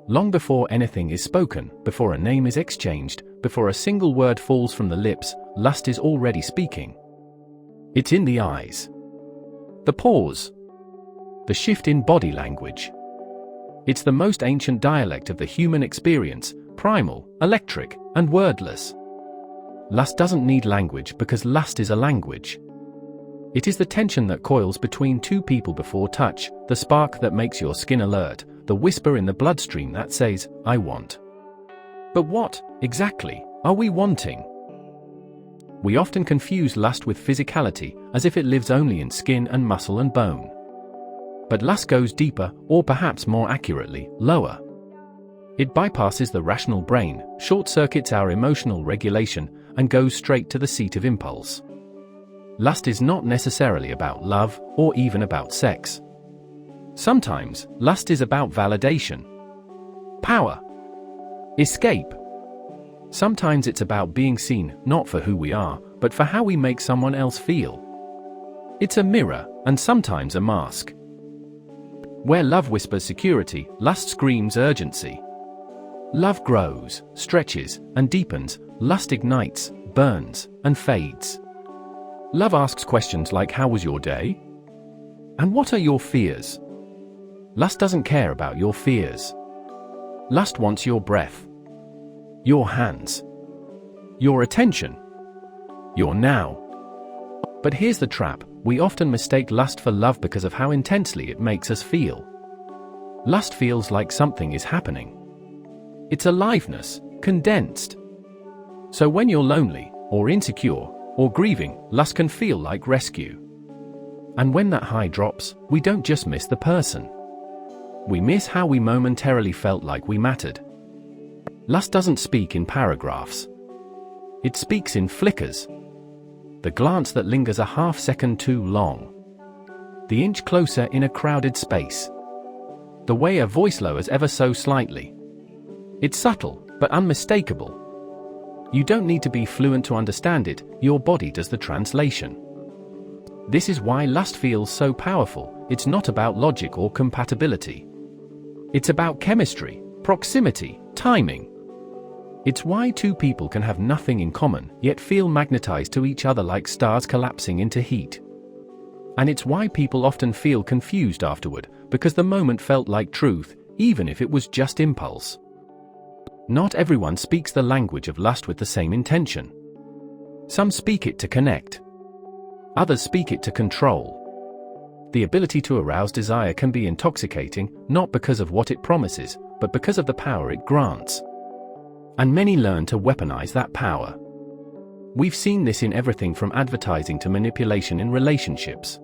Long before anything is spoken, before a name is exchanged, before a single word falls from the lips, lust is already speaking. It's in the eyes. The pause. The shift in body language. It's the most ancient dialect of the human experience, primal, electric, and wordless. Lust doesn't need language because lust is a language. It is the tension that coils between two people before touch, the spark that makes your skin alert, the whisper in the bloodstream that says, I want. But what, exactly, are we wanting? We often confuse lust with physicality, as if it lives only in skin and muscle and bone. But lust goes deeper, or perhaps more accurately, lower. It bypasses the rational brain, short-circuits our emotional regulation, and goes straight to the seat of impulse. Lust is not necessarily about love, or even about sex. Sometimes, lust is about validation, power, escape. Sometimes it's about being seen, not for who we are, but for how we make someone else feel. It's a mirror, and sometimes a mask. Where love whispers security, lust screams urgency. Love grows, stretches, and deepens, lust ignites, burns, and fades. Love asks questions like, how was your day? And what are your fears? Lust doesn't care about your fears. Lust wants your breath, your hands, your attention, your now. But here's the trap, we often mistake lust for love because of how intensely it makes us feel. Lust feels like something is happening. It's aliveness, condensed. So when you're lonely, or insecure, or grieving, lust can feel like rescue. And when that high drops, we don't just miss the person. We miss how we momentarily felt like we mattered. Lust doesn't speak in paragraphs. It speaks in flickers. The glance that lingers a half second too long. The inch closer in a crowded space. The way a voice lowers ever so slightly. It's subtle, but unmistakable. You don't need to be fluent to understand it, your body does the translation. This is why lust feels so powerful, it's not about logic or compatibility. It's about chemistry, proximity, timing. It's why two people can have nothing in common, yet feel magnetized to each other like stars collapsing into heat. And it's why people often feel confused afterward, because the moment felt like truth, even if it was just impulse. Not everyone speaks the language of lust with the same intention. Some speak it to connect. Others speak it to control. The ability to arouse desire can be intoxicating, not because of what it promises, but because of the power it grants. And many learn to weaponize that power. We've seen this in everything from advertising to manipulation in relationships.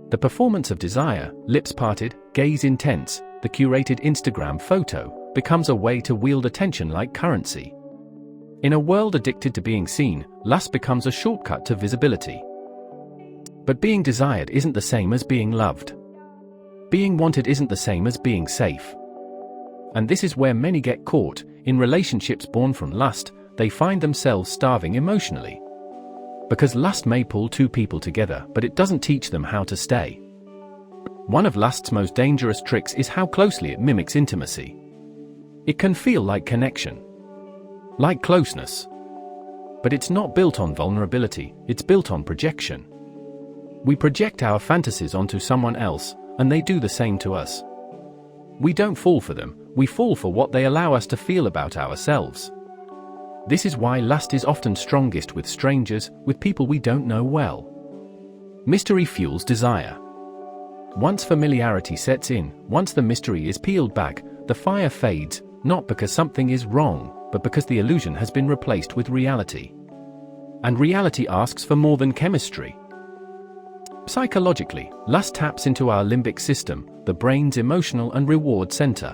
The performance of desire, lips parted, gaze intense, the curated Instagram photo, becomes a way to wield attention like currency. In a world addicted to being seen, lust becomes a shortcut to visibility. But being desired isn't the same as being loved. Being wanted isn't the same as being safe. And this is where many get caught. In relationships born from lust, they find themselves starving emotionally. Because lust may pull two people together, but it doesn't teach them how to stay. One of lust's most dangerous tricks is how closely it mimics intimacy. It can feel like connection, like closeness. But it's not built on vulnerability, it's built on projection. We project our fantasies onto someone else, and they do the same to us. We don't fall for them, we fall for what they allow us to feel about ourselves. This is why lust is often strongest with strangers, with people we don't know well. Mystery fuels desire. Once familiarity sets in, once the mystery is peeled back, the fire fades, not because something is wrong, but because the illusion has been replaced with reality. And reality asks for more than chemistry. Psychologically, lust taps into our limbic system, the brain's emotional and reward center.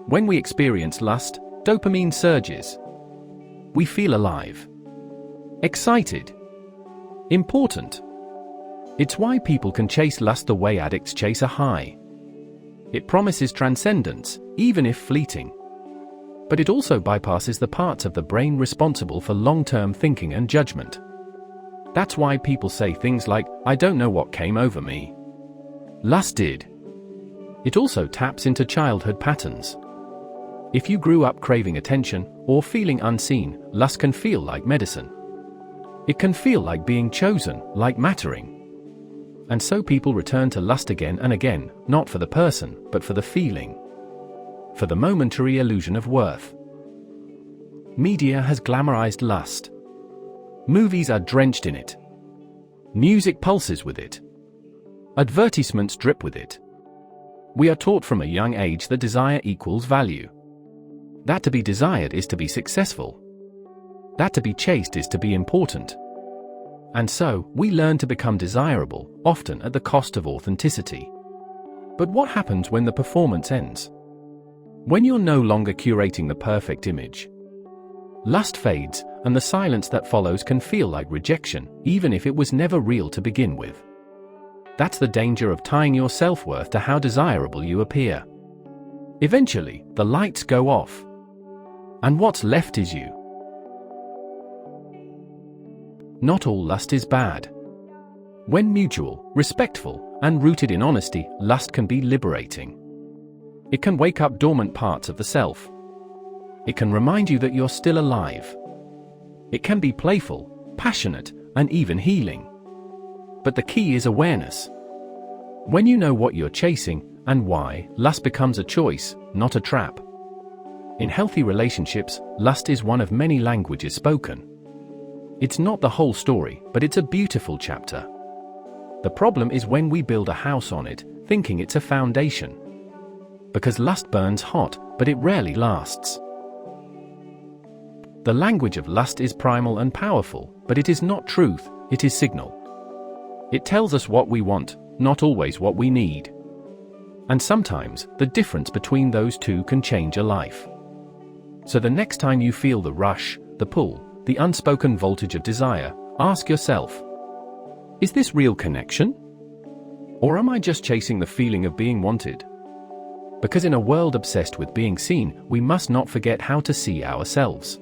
When we experience lust, dopamine surges. We feel alive, excited, important. It's why people can chase lust the way addicts chase a high. It promises transcendence, even if fleeting. But it also bypasses the parts of the brain responsible for long-term thinking and judgment. That's why people say things like, I don't know what came over me. Lust did. It also taps into childhood patterns. If you grew up craving attention or feeling unseen, lust can feel like medicine. It can feel like being chosen, like mattering. And so people return to lust again and again, not for the person, but for the feeling. For the momentary illusion of worth. Media has glamorized lust. Movies are drenched in it. Music pulses with it. Advertisements drip with it. We are taught from a young age that desire equals value. That to be desired is to be successful. That to be chased is to be important. And so, we learn to become desirable, often at the cost of authenticity. But what happens when the performance ends? When you're no longer curating the perfect image? Lust fades, and the silence that follows can feel like rejection, even if it was never real to begin with. That's the danger of tying your self-worth to how desirable you appear. Eventually, the lights go off. And what's left is you. Not all lust is bad. When mutual, respectful, and rooted in honesty, lust can be liberating. It can wake up dormant parts of the self. It can remind you that you're still alive. It can be playful, passionate, and even healing. But the key is awareness. When you know what you're chasing, and why, lust becomes a choice, not a trap. In healthy relationships, lust is one of many languages spoken. It's not the whole story, but it's a beautiful chapter. The problem is when we build a house on it, thinking it's a foundation. Because lust burns hot, but it rarely lasts. The language of lust is primal and powerful, but it is not truth, it is signal. It tells us what we want, not always what we need. And sometimes, the difference between those two can change a life. So the next time you feel the rush, the pull, the unspoken voltage of desire, ask yourself, is this real connection? Or am I just chasing the feeling of being wanted? Because in a world obsessed with being seen, we must not forget how to see ourselves.